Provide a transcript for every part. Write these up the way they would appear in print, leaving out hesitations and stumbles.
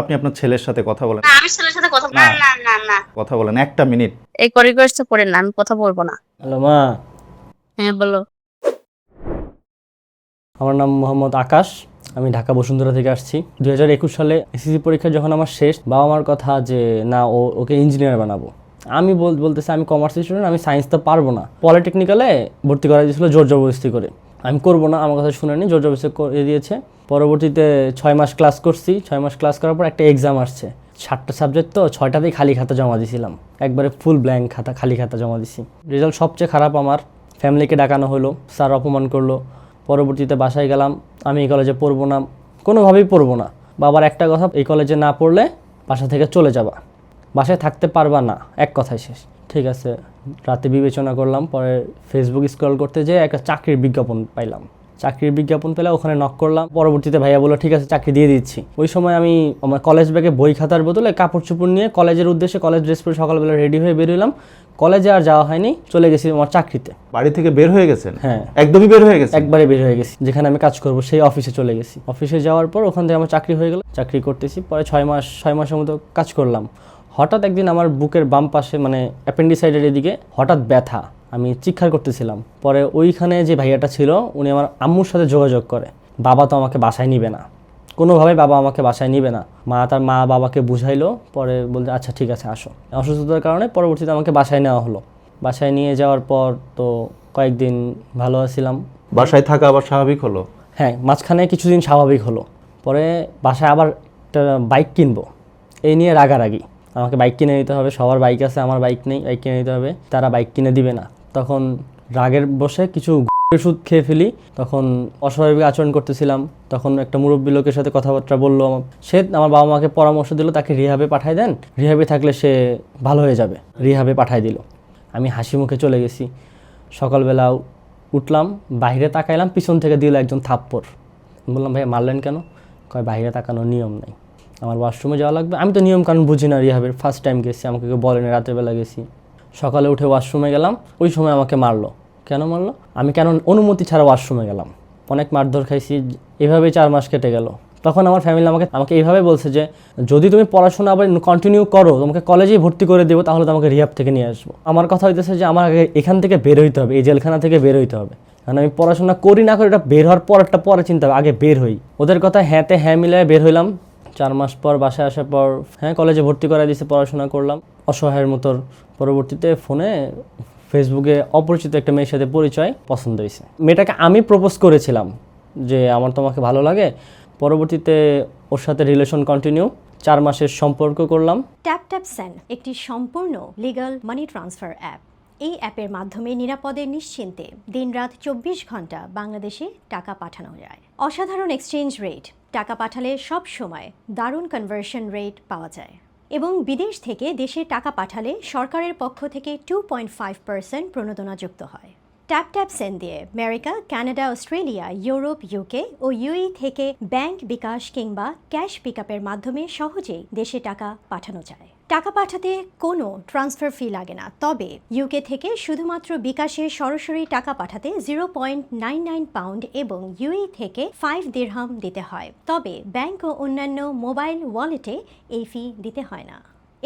আপনি আপনার ছেলের সাথে কথা বলেন। না, আমি ছেলের সাথে কথা না। না, না, না, না। কথা বলেন ১ টা মিনিট। এই রিকোয়েস্টটা করেন না, আমি কথা বলবো না। হ্যালো মা, হ্যাঁ, বলো। আমার নাম মোহাম্মদ আকাশ। আমি ঢাকা বসুন্ধরা থেকে আসছি। 2021 সালে এসএসসি পরীক্ষা যখন আমার শেষ, বাবা মার কথা যে না ওকে ইঞ্জিনিয়ার বানাবো। আমি বলতেছি আমি কমার্স স্টুডেন্ট, আমি সায়েন্স তো পারবো না। পলিটেকনিক্যালে ভর্তি করা দিয়েছিল জোর জবরদস্তি করে। আমি করবো না, আমার কথা শুনেনি, জোর জবরদস্তি করে দিয়েছে। পরবর্তীতে 6 মাস ক্লাস করছি। 6 মাস ক্লাস করার পর একটা এক্সাম আসছে। 7টা সাবজেক্ট, তো 6টাতেই খালি খাতা জমা দিয়েছিলাম। একবারে ফুল ব্ল্যাঙ্ক খাতা, খালি খাতা জমা দিছি। রেজাল্ট সবচেয়ে খারাপ আমার। ফ্যামিলিকে ডাকানো হলো, স্যার অপমান করলো। পরবর্তীতে বাসায় গেলাম, আমি এই কলেজে পড়বো না, কোনোভাবেই পড়বো না। বাবার একটা কথা, এই কলেজে না পড়লে বাসা থেকে চলে যাবা, বাসায় থাকতে পারবা না, এক কথায় শেষ। ঠিক আছে, রাতে বিবেচনা করলাম। পরে ফেসবুক স্ক্রল করতে যেয়ে একটা চাকরির বিজ্ঞাপন পাইলাম। চাকরির বিজ্ঞাপন পেলে ওখানে নক করলাম। পরবর্তীতে ভাইয়া বললো ঠিক আছে চাকরি দিয়ে দিচ্ছি। ওই সময় আমি আমার কলেজ ব্যাগে বই খাতার বদলে কাপড় চোপড় নিয়ে কলেজের উদ্দেশ্যে কলেজ ড্রেস পরে সকালবেলা রেডি হয়ে বেরোলাম। কলেজে আর যাওয়া হয়নি, চলে গেছি আমার চাকরিতে। বাড়ি থেকে বের হয়ে গেছেন? হ্যাঁ, একদমই বের হয়ে গেছেন? একবারে বের হয়ে গেছি। যেখানে আমি কাজ করব সেই অফিসে চলে গেছি। অফিসে যাওয়ার পর ওখান থেকে আমার চাকরি হয়ে গেল। চাকরি করতেছি, পরে 6 মাসের মতো কাজ করলাম। হঠাৎ একদিন আমার বুকের বাম পাশে মানে অ্যাপেন্ডিসাইডের এদিকে হঠাৎ ব্যথা, আমি চিৎকার করতেছিলাম। পরে ওইখানে যে ভাইয়াটা ছিল উনি আমার আম্মুর সাথে যোগাযোগ করে। বাবা তো আমাকে বাসায় নিবে না, কোনোভাবে বাবা আমাকে বাসায় নিবে না। মা বাবাকে বুঝাইলো। পরে বলতে আচ্ছা ঠিক আছে আসো। অসুস্থতার কারণে পরবর্তীতে আমাকে বাসায় নেওয়া হলো। বাসায় নিয়ে যাওয়ার পর তো কয়েকদিন ভালো আছিলাম। বাসায় থাকা আবার স্বাভাবিক হলো? হ্যাঁ, মাঝখানে কিছুদিন স্বাভাবিক হলো। পরে বাসায় আবার একটা বাইক কিনবো, এই নিয়ে রাগারাগি। আমাকে বাইক কিনে দিতে হবে, সবার বাইক আছে, আমার বাইক নেই, বাইক কিনে দিতে হবে। তারা বাইক কিনে দিবে না। তখন রাগের বসে কিছু ওষুধ খেয়ে ফেলি। তখন অস্বাভাবিক আচরণ করতেছিলাম। তখন একটা মুরব্বী লোকের সাথে কথাবার্তা বললো। সে আমার বাবা মাকে পরামর্শ দিল তাকে রিহাবে পাঠায় দেন, রিহাবে থাকলে সে ভালো হয়ে যাবে। রিহাবে পাঠায় দিল। আমি হাসি মুখে চলে গেছি। সকালবেলা উঠলাম, বাইরে তাকাইলাম, পিছন থেকে দিল একজন থাপ্পড়। বললাম ভাই মারলেন কেন? কয় বাইরে তাকানোর নিয়ম নাই, আমার ওয়াশরুমে যাওয়া লাগবে। আমি তো নিয়ম কারণ বুঝি না, রিহাবের ফার্স্ট টাইম গেছি, আমাকে কেউ বলেনি, রাতের বেলা গেছি। সকালে উঠে ওয়াশরুমে গেলাম, ওই সময় আমাকে মারলো। কেন মারলো? আমি কেন অনুমতি ছাড়া ওয়াশরুমে গেলাম। অনেক মারধর খাইছি। এভাবেই 4 মাস কেটে গেল। তখন আমার ফ্যামিলি আমাকে এইভাবে বলছে যে যদি তুমি পড়াশোনা আবার কন্টিনিউ করো, তোমাকে কলেজেই ভর্তি করে দেবো, তাহলে তোমাকে রিহাব থেকে নিয়ে আসবো। আমার কথা হইতেছে যে আমার আগে এখান থেকে বের হইতে হবে, এই জেলখানা থেকে বের হইতে হবে। কারণ আমি পড়াশোনা করি না করি, এটা বের হওয়ার পর একটা পরে চিন্তা হবে, আগে বের হই। ওদের কথা হ্যাঁতে হ্যাঁ মিলায় বের হইলাম। 4 মাস পর বাসায় আসার পর কলেজে ভর্তি করা দিয়েছে, পড়াশোনা করলাম অসহায়ের মতো। পরবর্তীতে ফেসবুকে অপরিচিত একটা মেয়ের সাথে পরিচয়, পছন্দ হয়েছে। মেয়েটাকে আমি প্রপোজ করেছিলাম যে আমার তোমাকে ভালো লাগে। পরবর্তীতে ওর সাথে রিলেশন কন্টিনিউ, 4 মাসের সম্পর্ক করলাম। TapTapSend একটি সম্পূর্ণ লিগ্যাল মানি ট্রান্সফার অ্যাপ। এই অ্যাপের মাধ্যমে নিরাপদে নিশ্চিন্তে দিনরাত 24 ঘন্টা বাংলাদেশে টাকা পাঠানো যায়। অসাধারণ এক্সচেঞ্জ রেট, টাকা পাঠালে সব সময় দারুণ কনভার্সন রেট পাওয়া যায়। এবং বিদেশ থেকে দেশে টাকা পাঠালে সরকারের পক্ষ থেকে 2.5% প্রণোদনা যুক্ত হয়। TapTapSend দিয়ে America, Canada, Australia, Europe, UK ও ইউএই থেকে ব্যাংক বিকাশ কিংবা ক্যাশ পিকআপের মাধ্যমে সহজেই দেশে টাকা পাঠানো যায়। টাকা পাঠাতে কোনো ট্রান্সফার ফি লাগে না, তবে ইউকে থেকে শুধুমাত্র বিকাশে সরাসরি টাকা পাঠাতে 0.99 পাউন্ড এবং ইউএই থেকে 5 দিরহাম দিতে হয়। তবে ব্যাংক ও অন্যান্য মোবাইল ওয়ালেটে এই ফি দিতে হয় না।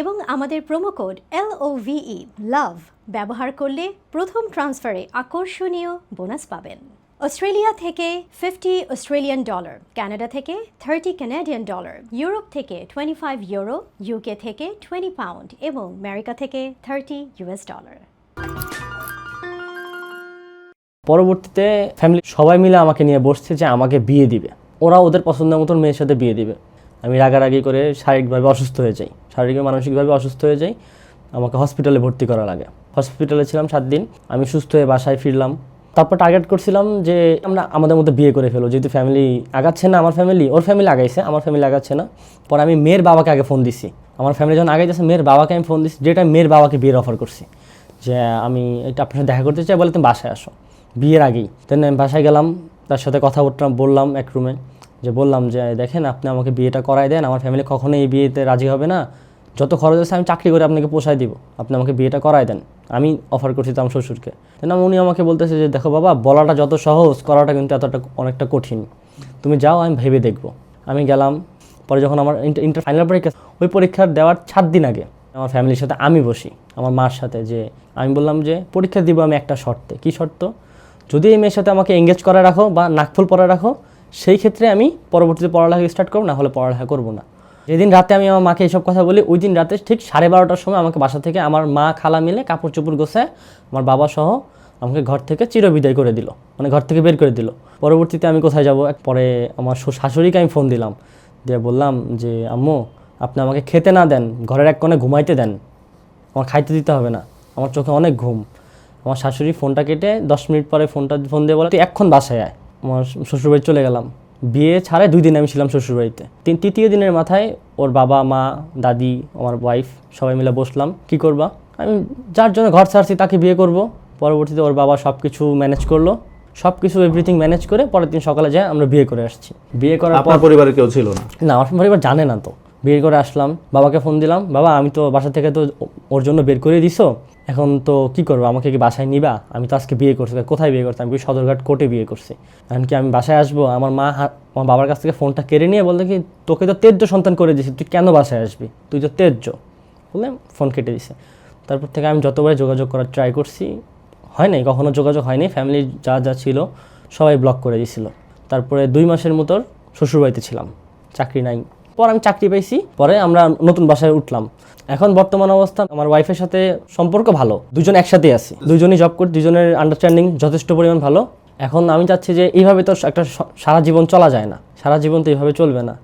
এবং আমাদের প্রোমো কোড LOVE লাভ ব্যবহার করলে প্রথম ট্রান্সফারে আকর্ষণীয় বোনাস পাবেন। অস্ট্রেলিয়া থেকে $50 অস্ট্রেলিয়ান ডলার, কানাডা থেকে $30 কানাডিয়ান ডলার, ইউরোপ থেকে 25 ইউরো, ইউকে থেকে 20 পাউন্ড এবং আমেরিকা থেকে $30 US ডলার। পরবর্তীতে ফ্যামিলি সবাই মিলে আমাকে নিয়ে বসছে যে আমাকে বিয়ে দিবে, ওরা ওদের পছন্দের মতন মেয়ের সাথে বিয়ে দিবে। আমি রাগারাগি করে শারীরিকভাবে অসুস্থ হয়ে যাই, শারীরিক মানসিকভাবে অসুস্থ হয়ে যাই। আমাকে হসপিটালে ভর্তি করা লাগে। হসপিটালে ছিলাম 7 দিন। আমি সুস্থ হয়ে বাসায় ফিরলাম। তারপর টার্গেট করছিলাম যে আমরা আমাদের মধ্যে বিয়ে করে ফেলো, যেহেতু ফ্যামিলি আগাচ্ছে না, আমার ফ্যামিলি ওর ফ্যামিলি আগাইছে, আমার ফ্যামিলি আগাচ্ছে না। পরে আমি মেয়ের বাবাকে আগে ফোন দিছি। আমার ফ্যামিলি যখন আগাইতেছে মেয়ের বাবাকে আমি ফোন দিছি, যেটা মেয়ের বাবাকে বিয়ের অফার করছি যে আমি এটা আপনার সাথে দেখা করতে চাই, বলে তুমি বাসায় আসো বিয়ের আগেই। দেন আমি বাসায় গেলাম, তার সাথে কথা বললাম এক রুমে, যে বললাম যে দেখেন আপনি আমাকে বিয়েটা করাই দেন, আমার ফ্যামিলি কখনোই এই বিয়েতে রাজি হবে না, যত খরচ আছে আমি চাকরি করে আপনাকে পোষায় দিব, আপনি আমাকে বিয়েটা করাই দেন। আমি অফার করছি তো আমার শ্বশুরকে। না, উনি আমাকে বলতেছে যে দেখো বাবা, বলাটা যত সহজ, করাটা কিন্তু অনেকটা কঠিন, তুমি যাও, আমি ভেবে দেখবো। আমি গেলাম, পরে যখন আমার ইন্টার ফাইনাল পরীক্ষা, ওই পরীক্ষার দেওয়ার 7 দিন আগে আমার ফ্যামিলির সাথে আমি বসি আমার মার সাথে, যে আমি বললাম যে পরীক্ষা দিব আমি একটা শর্তে। কী শর্ত? যদি এই মেয়ের সাথে আমাকে এঙ্গেজ করে রাখো বা নাকফুল পরে রাখো, সেই ক্ষেত্রে আমি পরবর্তীতে পড়ালেখা স্টার্ট করবো, না হলে পড়ালেখা করবো না। যেদিন রাতে আমি আমার মাকে এইসব কথা বলি, ওই দিন রাতে ঠিক 12:30টার সময় আমাকে বাসা থেকে আমার মা খালা মিলে কাপড় চোপড় গোছায় আমার বাবা সহ আমাকে ঘর থেকে চিরবিদায় করে দিল, মানে ঘর থেকে বের করে দিল। পরবর্তীতে আমি কোথায় যাব? পরে আমার শাশুড়িকে আমি ফোন দিলাম, দিয়ে বললাম যে আম্মু আপনি আমাকে খেতে না দেন, ঘরের এক কোণে ঘুমাইতে দেন, আমার খাইতে দিতে হবে না, আমার চোখে অনেক ঘুম। আমার শাশুড়ি ফোনটা কেটে 10 মিনিট পরে ফোন দিয়ে বলে তুই এক্ষণ বাসায় আয়। আমার শ্বশুরবাড়ি চলে গেলাম। বিয়ে ছাড়াই 2 দিন আমি ছিলাম শ্বশুরবাড়িতে। তৃতীয় দিনের মাথায় ওর বাবা মা দাদি আমার ওয়াইফ সবাই মিলে বসলাম, কি করবা? আমি যার জন্য ঘর ছাড়ছি তাকে বিয়ে করব। পরবর্তীতে ওর বাবা সব কিছু ম্যানেজ করলো, সব কিছু এভরিথিং ম্যানেজ করে পরের দিন সকালে যায় আমরা বিয়ে করে আসছি। বিয়ে করার পর আপনার পরিবারে কেউ ছিল না? না, আমার পরিবার জানে না। তো বিয়ে করে আসলাম, বাবাকে ফোন দিলাম, বাবা আমি তো বাসা থেকে তো ওর জন্য বের করে দিছো, এখন তো কি করবো, আমাকে কি বাসায় নিবা? আমি তো আজকে বিয়ে করছি। কোথায় বিয়ে করছি? আমি সদরঘাট কোর্টে বিয়ে করছি। এখন কি আমি বাসায় আসবো? আমার মা আমার বাবার কাছ থেকে ফোনটা কেড়ে নিয়ে বলতে কি তোকে তো তেজ্য সন্তান করে দিয়েছি, তুই কেন বাসায় আসবি, তুই তো তেজ্য বলে ফোন কেটে দিছে। তারপর থেকে আমি যতবার যোগাযোগ করার ট্রাই করছি, হয় নাই, কখনো যোগাযোগ হয়নি। ফ্যামিলির যা ছিল সবাই ব্লক করে দিয়েছিল। তারপরে 2 মাসের মতো শ্বশুরবাড়িতে ছিলাম, চাকরি নাই। পর আমি চাকরি পাইছি, পরে আমরা নতুন বাসায় উঠলাম। এখন বর্তমান অবস্থা আমার ওয়াইফের সাথে সম্পর্ক ভালো, দুজন একসাথেই আছি, দুজনই জব করি, দুজনের আন্ডারস্ট্যান্ডিং যথেষ্ট পরিমাণ ভালো। এখন আমি চাচ্ছি যে এইভাবে তো একটা সারা জীবন চলা যায় না, সারা জীবন তো এইভাবে চলবে না।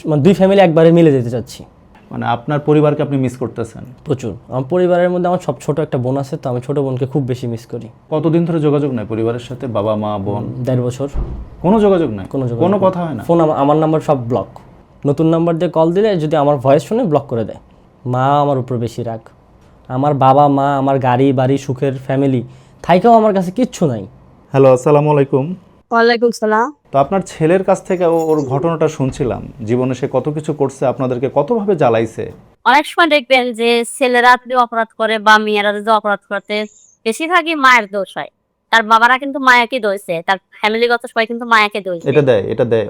মানে 2 ফ্যামিলি একবারে মিলে যেতে চাচ্ছি। মানে আপনার পরিবারকে আপনি মিস করতেছেন? প্রচুর। আমার পরিবারের মধ্যে আমার সব ছোট একটা বোন আছে, তো আমি ছোট বোনকে খুব বেশি মিস করি। কতদিন ধরে যোগাযোগ নাই পরিবারের সাথে? বাবা মা বোন? 1.5 বছর কোনো যোগাযোগ নাই? কোনো কথা হয় না? ফোন আমার নাম্বার সব ব্লক। নতুন নাম্বার দিয়ে কল দিলে যদি আমার ভয়েস শুনে ব্লক করে দেয়। মা আমার উপর বেশি রাগ। আমার বাবা মা, আমার গাড়ি বাড়ি, সুখের ফ্যামিলি থাইকেও আমার কাছে কিচ্ছু নাই। হ্যালো, আসসালামু আলাইকুম। ওয়ালাইকুম সালাম। তো আপনার ছেলের কাছ থেকে ওর ঘটনাটা শুনছিলাম, জীবনে সে কত কিছু করছে, আপনাদেরকে কতভাবে জ্বালাইছে। অনেক সময় দেখবেন যে ছেলেরা যদি অপরাধ করে বা মেয়েরা যদি অপরাধ করতে, বেশিরভাগই মায়ের দোষ হয়। তার বাবারা কিন্তু মায়াকে দোষে, তার ফ্যামিলিগত সবাই কিন্তু মায়াকে দোষ দেয়। এটা দেয়।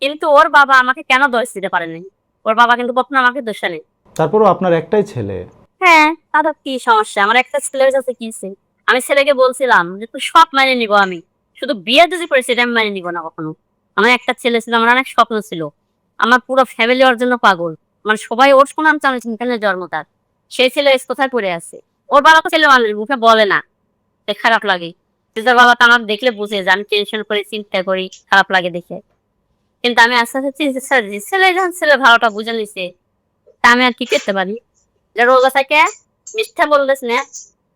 কিন্তু ওর বাবা আমাকে কেন দোষ দিতে পারেনি? ওর বাবা কিন্তু কখনো আমাকে দোষ নেই। তারপরও আপনার একটাই ছেলে। হ্যাঁ, তাদের কি সমস্যা? আমার একটা ছেলের কাছে কি আছে? আমি ছেলেকে বলছিলাম যে তুই সব মেনে নিবো, আমি শুধু বিয়ে যদি করেছি এটা আমি মেনে নিবো না কখনো। আমার একটা ছেলে ছিল, আমার অনেক স্বপ্ন ছিল, আমার পুরো ফ্যামিলি ওর জন্য পাগল, মানে সবাই ওর সুনাম চালাচ্ছে, এখানে জন্ম তার। সেই ছেলে কোথায় পড়ে আছে? ওর বাবা তো ছেলে মানুষ, মুখে বলে না, খারাপ লাগে। তার বাবা তো আমার দেখলে বুঝে যে আমি টেনশন করি, চিন্তা করি, খারাপ লাগে দেখে। কিন্তু আমি আস্তে আস্তে ছেলে যখন ছেলে ভালোটা বুঝে নিছে, তা আমি আর কি করতে পারি? যে রোজা থেকে মিথ্যা বললেস না,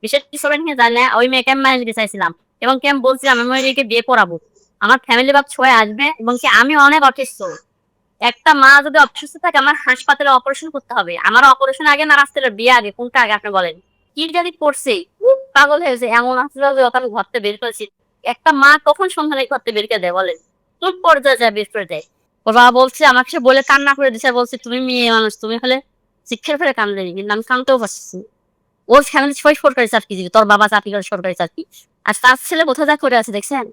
বিশেষ কিছু নিয়ে জানে ওই মেয়েকে আমি মাইনে দিতে চাইছিলাম, এবং কি আমি বলছিলাম আমি মেয়েকে বিয়ে পড়াবো, আমার ফ্যামিলি বাপ সবাই আসবে, এবং কি আমি অনেক অসুস্থ। একটা মা যদি অসুস্থ থাকে আমার হাসপাতালে অপারেশন করতে হবে, আমার অপারেশন আগে না রাস্তার বিয়ে আগে, কোনটা আগে আপনি বলেন? কি জানি করছে, পাগল হয়েছে, এমন আসলে যে ওখানে ঘরতে বের করেছি। একটা মা কখন সন্ধানে ঘরতে বের করে দেয় বলেন? কোন পর্যায়ে যায় বের করে দেয়? ওর বাবা বলছে, আমাকে সে বলে কান্না করে দিচ্ছে, বলছে তুমি মেয়ে মানুষ, তুমি হলে শিক্ষার ফেলে কান্দে, কিন্তু আমি কানতেও পারছি। ওর ফ্যামিলি সবাই সরকারি চাকরি, তোর বাবা চাকরি করে সরকারি চাকরি, আর তার ছেলে কোথায় যা করে আছে দেখছেন,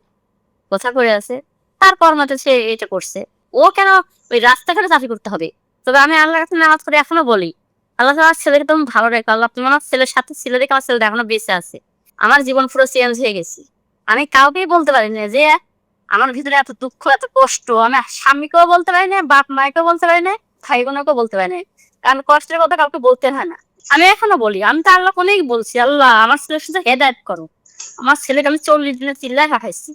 কোথায় করে আছে। তারপর মতো সে এটা করছে, ও কেন ওই রাস্তাঘাটে চাকরি করতে হবে? তবে আমি আল্লাহর কাছে নামাজ করে এখনো বলি, আল্লাহ তোমার ছেলেকে তুমি ভালো রেখো, আল্লাহ তুমি আমার ছেলের সাথে ছেলে দেখে আমার ছেলেটা এখনো বেঁচে আছে। আমার জীবন পুরো চেঞ্জ হয়ে গেছি। আমি কাউকেই বলতে পারি না যে আমার ভিতরে এত দুঃখ এত কষ্ট, আমি স্বামীকেও বলতে পারি না, বাপ মাকেও বলতে পারি না, ভাই বোনকেও বলতে পারি না, কারণ কষ্টের কথা কাউকে বলতে হয় না। আমি এখনো বলি, আমি তো আল্লাহ অনেক বলছি, আল্লাহ আমার ছেলের সাথে হেদায়েত করো। আমার ছেলেকে আমি 40 দিনে চিল্লায় পাঠাইছি।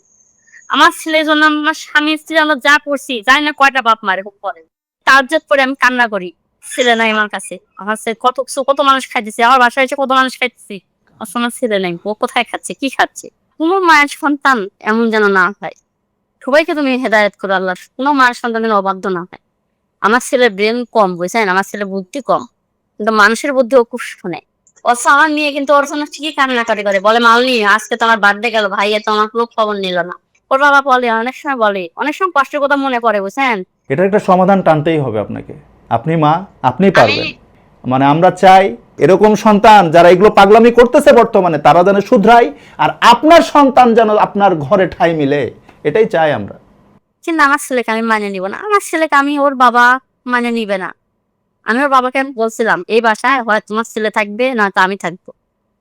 আমার ছেলের জন্য আমার স্বামী স্ত্রী আমরা যা করছি, জানি না কয়টা বাপ মারে খুব করে, তার জেদ করে আমি কান্না করি, ছেলে নাই আমার কাছে। আমার ছেলে কত মানুষ খাইতেছে, আমার বাসায় এসে কত মানুষ খাইতেছি, আমার ছেলে নাই, ও কোথায় খাচ্ছে, কি খাচ্ছে? কোনো মায়ের সন্তান এমন যেন না হয়। সবাইকে তুমি হেদায়েত করো আল্লাহ, কোনো মায়ের সন্তান যেন অবাধ্য না হয়। আমার ছেলের ব্রেন কম, বুঝছেন, আমার ছেলের বুদ্ধি কম, কিন্তু মানুষের বুদ্ধি ও খুব শোনে। অথচ আমার নিয়ে কিন্তু ওর জন্য ঠিকই কান্নাকাটি করে, বলে মাউনি আজকে তো আমার বার্থডে গেল, ভাইয়া তো আমার কোনো খবর নিল না। ওর বাবা বলে, অনেক সময় বলে, অনেক সময় কষ্টের কথা মনে পড়ে, বুঝছেন। এটা একটা সমাধান টানতেই হবে আপনাকে। আপনি মা, আপনি পারবেন। মানে আমরা চাই এরকম সন্তান যারা এগুলো পাগলামি করতেছে বর্তমানে, তারা যেন শুধরায়, আর আপনার সন্তান যেন আপনার ঘরে ঠাঁই মিলে, এটাই চাই আমরা। কিন্তু আমার ছেলেকে আমি মানে নিব না। আমার ছেলেকে আমি ওর বাবা মানে নিবে না। আমি ওর বাবাকে আমি বলছিলাম এই বাসায় হয় তোমার ছেলে থাকবে না তো আমি থাকবো,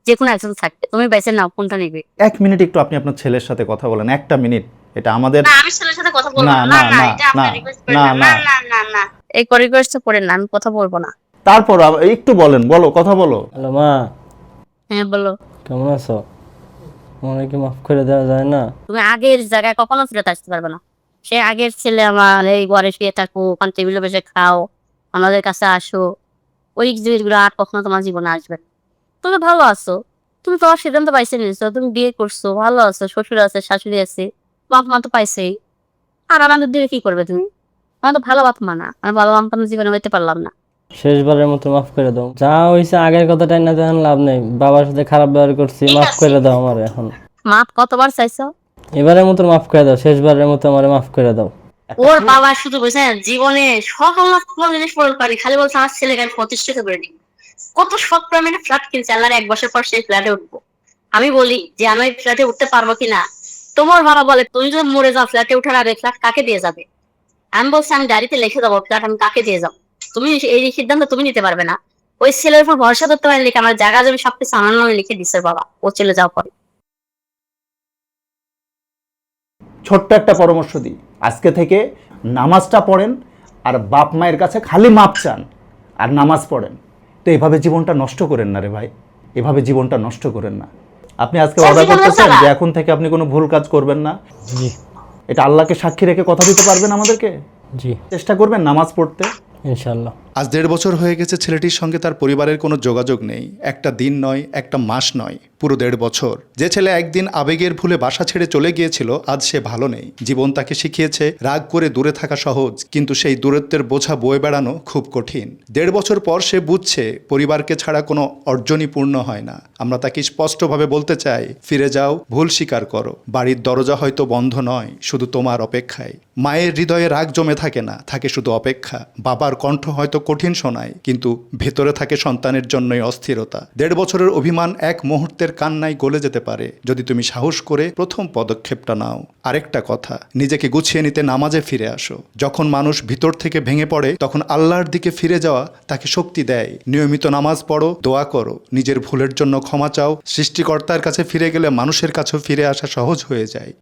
যে কোনো একজন থাকবে, তুমি বেছে নাও কোনটা নিবে। 1 মিনিট একটু আপনি আপনার ছেলের সাথে কথা বলেন, 1টা মিনিট। এটা আমাদের না আমি ছেলের সাথে কথা বলবো না না, না না না এটা আপনি না রিকোয়েস্ট করেন না না, না। না না না না এই রিকোয়েস্ট করেন না, আমি কথা বলবো না। তারপর একটু বলেন, বলো, কথা বলো। হ্যালো মা, হ্যাঁ বলো। কেমন আছো? মনে কি মাফ করে দেওয়া যায় না? তুমি আগের জায়গায় কখনো ফেরত আসতে পারবে না। সে আগের ছেলে আমার, এই ঘরে শুয়ে থাকো, ওখান টেবিলে বসে খাও, আমাদের কাছে আসো, ওই জিনিসগুলো আর কখনো তোমার জীবনে আসবে না। তুমি ভালো আছো, তুমি তোমার সিদ্ধান্ত পাইছে নিয়েছো, তুমি বিয়ে করছো, ভালো আছো, শ্বশুর আছে, শাশুড়ি আছে, বাপ মা তো পাইছেই। আর আমাদের দিকে কি করবে তুমি? আমার তো ভালো বাপ মা না, আমি ভালো বাপ মা জীবনে হইতে পারলাম না। শেষবারের মতো মাফ করে দাও। যা হয়েছে আগের কথাটাই না, তেমন লাভ নেই। বাবার সাথে খারাপ ব্যবহার করছি, ঠিক মাফ আছে। করে দাও আমার এখন। মাপ কতবার চাইছো? এবারের মতো মাফ করে দাও, শেষবারের মতো আমার মাফ করে দাও। ওর বাবা শুধু বুঝছেন জীবনে সকল জিনিস পূরণ করি, খালি বলছে আমার ছেলেকে আমি প্রতিষ্ঠিত করে দিই। কত শখ করে আমি একটা ফ্ল্যাট কিনছি, আল্লাহর 1 বছর পর সেই ফ্ল্যাটে উঠবো। আমি বলি যে আমি এই ফ্ল্যাটে উঠতে পারবো কিনা, তোমার বাবা বলে তুমি যদি মরে যাও ফ্ল্যাটে উঠার আগে ফ্ল্যাট কাকে দিয়ে যাবে? আমি বলছি আমি ডায়েরিতে লিখে দেবো ফ্ল্যাট আমি কাকে দিয়ে যাবো, তুমি এই সিদ্ধান্ত তুমি নিতে পারবে না। ওই ছেলের উপর ভরসা করতে পারেন লিখে আমার জায়গা জমি সবকিছু আমার নামে লিখে দিচ্ছে বাবা, ও চলে যাওয়ার পরে। ছোট্ট একটা পরামর্শ দিই, আজকে থেকে নামাজটা পড়েন আর বাপ মায়ের কাছে খালি মাপ চান আর নামাজ পড়েন। তো এভাবে জীবনটা নষ্ট করেন না রে ভাই, এভাবে জীবনটা নষ্ট করেন না। আপনি আজকে স্যার, ওয়াদা জীবন করতেছেন নষ্ট না। যে এখন থেকে আপনি কোনো ভুল কাজ করবেন না? জি এটা আল্লাহকে সাক্ষী রেখে কথা দিতে পারবেন আমাদেরকে? জি, চেষ্টা করবেন নামাজ পড়তে। ইনশাল্লাহ। আজ 1.5 বছর হয়ে গেছে ছেলেটির সঙ্গে তার পরিবারের কোনো যোগাযোগ নেই। একটা দিন নয়, একটা মাস নয়, পুরো 1.5 বছর। যে ছেলে একদিন আবেগের ভুলে বাসা ছেড়ে চলে গিয়েছিল, আজ সে ভালো নেই। জীবন তাকে শিখিয়েছে রাগ করে দূরে থাকা সহজ, কিন্তু সেই দূরত্বের বোঝা বয়ে বেড়ানো খুব কঠিন। 1.5 বছর পর সে বুঝছে পরিবারকে ছাড়া কোনো অর্জনই পূর্ণ হয় না। আমরা তাকে স্পষ্টভাবে বলতে চাই, ফিরে যাও, ভুল স্বীকার করো। বাড়ির দরজা হয়তো বন্ধ নয়, শুধু তোমার অপেক্ষায়। মায়ের হৃদয়ে রাগ জমে থাকে না, থাকে শুধু অপেক্ষা। বাবার কণ্ঠ হয়তো কঠিন শোনায়, কিন্তু ভেতরে থাকে সন্তানের জন্যই অস্থিরতা। 1.5 বছরের অভিমান এক মুহূর্তের কান্নায় গলে যেতে পারে, যদি তুমি সাহস করে প্রথম পদক্ষেপটা নাও। আরেকটা কথা, নিজেকে গুছিয়ে নিতে নামাজে ফিরে আসো। যখন মানুষ ভিতর থেকে ভেঙে পড়ে, তখন আল্লাহর দিকে ফিরে যাওয়া তাকে শক্তি দেয়। নিয়মিত নামাজ পড়ো, দোয়া করো, নিজের ভুলের জন্য ক্ষমা চাও। সৃষ্টিকর্তার কাছে ফিরে গেলে মানুষের কাছেও ফিরে আসা সহজ হয়ে যায়।